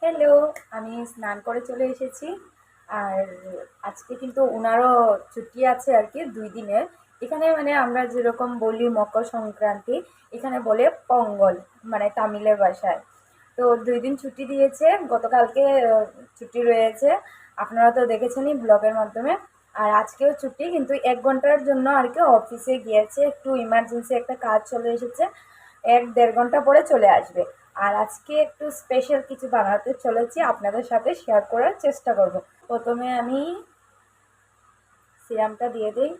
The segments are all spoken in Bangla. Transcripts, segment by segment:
হ্যালো, আমি স্নান করে চলে এসেছি। আর আজকে কিন্তু ওনারও ছুটি আছে আর কি ২ দিনের। এখানে মানে আমরা যেরকম বলি মকর সংক্রান্তি, এখানে বলে পঙ্গল, মানে তামিলের ভাষায়। তো ২ দিন ছুটি দিয়েছে, গতকালকে ছুটি রয়েছে। আপনারা তো দেখেছেনই ব্লগের মাধ্যমে। আর আজকেও ছুটি, কিন্তু ১ ঘন্টার জন্য আর কি অফিসে গিয়েছে, একটু ইমার্জেন্সি একটা কাজ চলে এসেছে। ১-১.৫ ঘন্টা পরে চলে আসবে। আর আজকে একটু স্পেশাল কিছু বানাতে চলেছি, আপনাদের সাথে শেয়ার করার চেষ্টা করব। প্রথমে আমি সিরামটা দিয়ে দিই।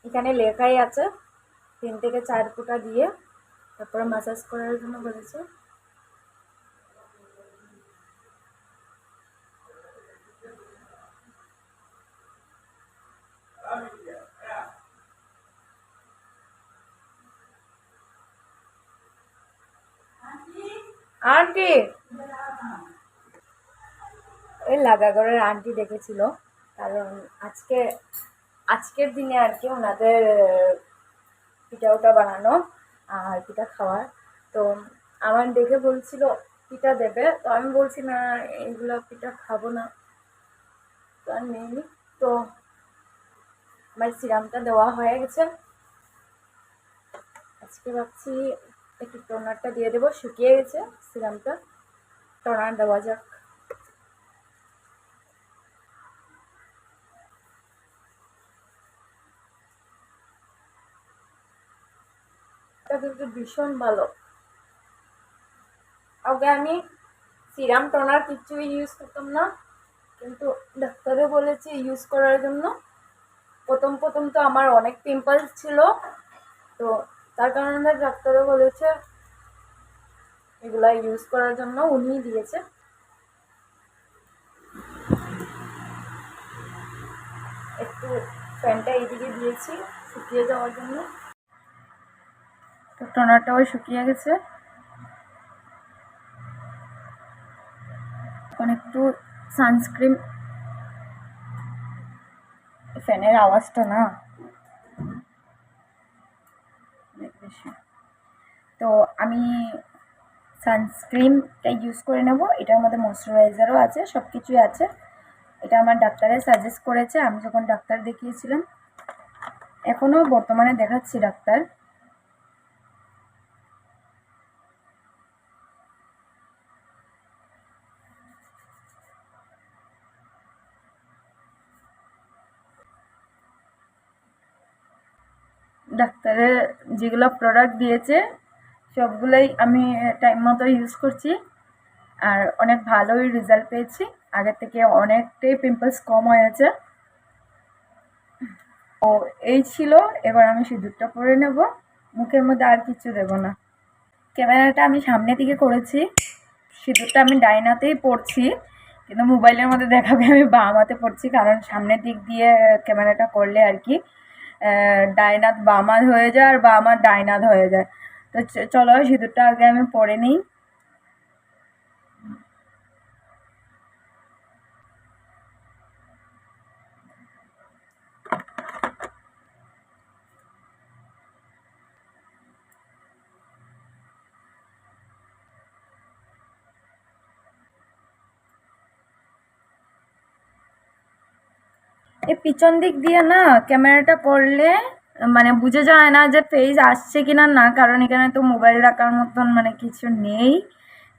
এখানে লেখাই আছে ৩ থেকে ৪ ফোঁটা দিয়ে তারপরে ম্যাসাজ করার জন্য বলেছে। আন্টি, ওই লাগাগড়ের আন্টি ডেকেছিল, কারণ আজকের দিনে আর কি ওনাদের পিঠা ওটা বানানো আর পিঠা খাওয়ার। তো আমার দেখে বলছিল পিঠা দেবে, তো আমি বলছি না, এইগুলো পিঠা খাবো না, তো আর নেইনি। তো আমার সিরামটা দেওয়া হয়ে গেছে। আজকে ভাবছি একটু টোনারটা দিয়ে দেবো, শুকিয়ে গেছে সিরামটা, টোনার দেওয়া যাক। এটা কিন্তু ভীষণ ভালো। আগে আমি সিরাম টোনার কিছুই ইউজ করতাম না, কিন্তু ডাক্তারে বলেছে ইউজ করার জন্য। প্রথম প্রথম তো আমার অনেক পিম্পলস ছিল, তো তার কারণে ডাক্তারে বলেছে এগুলা ইউজ করার জন্য, উনিই দিয়েছে। একটু ফ্যানটা এইদিকে দিয়েছি শুকিয়ে যাওয়ার জন্য। তো টোনারটাও শুকিয়ে গেছে। এখন একটু সানস্ক্রিন, ফ্যানের আওয়াজটা না অনেক বেশি। তো আমি সানস্ক্রিনটা ইউজ করে নেব। এটার মধ্যে ময়শ্চারাইজারও আছে, সব কিছুই আছে। এটা আমার ডাক্তারে সাজেস্ট করেছে আমি যখন ডাক্তার দেখিয়েছিলাম, এখনও বর্তমানে দেখাচ্ছি ডাক্তার। ডাক্তারে যেগুলো প্রোডাক্ট দিয়েছে সবগুলোই আমি টাইম মতো ইউজ করছি, আর অনেক ভালোই রেজাল্ট পেয়েছি। আগের থেকে অনেকটাই পিম্পলস কম হয়েছে। ও এই ছিল। এবার আমি সিঁদুরটা পরে নেব, মুখের মধ্যে আর কিছু দেব না। ক্যামেরাটা আমি সামনের দিকে করেছি, সিঁদুরটা আমি ডাইনাতেই পড়ছি, কিন্তু মোবাইলের মধ্যে দেখাবে আমি বাম হাতে পড়ছি, কারণ সামনের দিক দিয়ে ক্যামেরাটা করলে আর কি ডাইনাত বাম হাত হয়ে যায় আর বাম হাত ডাইনাত হয়ে যায়। তো চলো সিঁদুরটা আগে আমি পরে নিই। এই পিছন দিক দিয়ে না ক্যামেরাটা করলে মানে বুঝে যায় না যে ফেস আসছে কিনা না, কারণ এখানে তো মোবাইল রাখার মতন মানে কিছু নেই।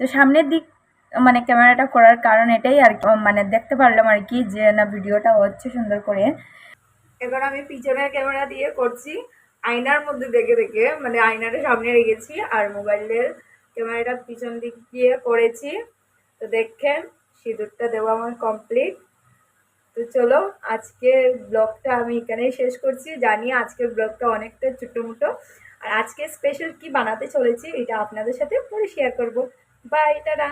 তো সামনের দিক মানে ক্যামেরাটা করার কারণ এটাই আর কি, মানে দেখতে পারলাম আর কি যে না ভিডিওটা হচ্ছে সুন্দর করে। এবার আমি পিছনের ক্যামেরা দিয়ে করছি, আয়নার মধ্যে দেখে দেখে, মানে আয়নাটা সামনে রেখেছি আর মোবাইলের ক্যামেরাটা পিছন দিক দিয়ে করেছি। তো দেখেন সিঁদুরটা দেওয়া আমার কমপ্লিট। তো চলো আজকের ব্লগটা আমি এখানেই শেষ করছি। জানি আজকের ব্লগটা অনেকটা ছোটোমোটো, আর আজকে স্পেশাল কি বানাতে চলেছি এটা আপনাদের সাথে পরে শেয়ার করবো। Bye, tata.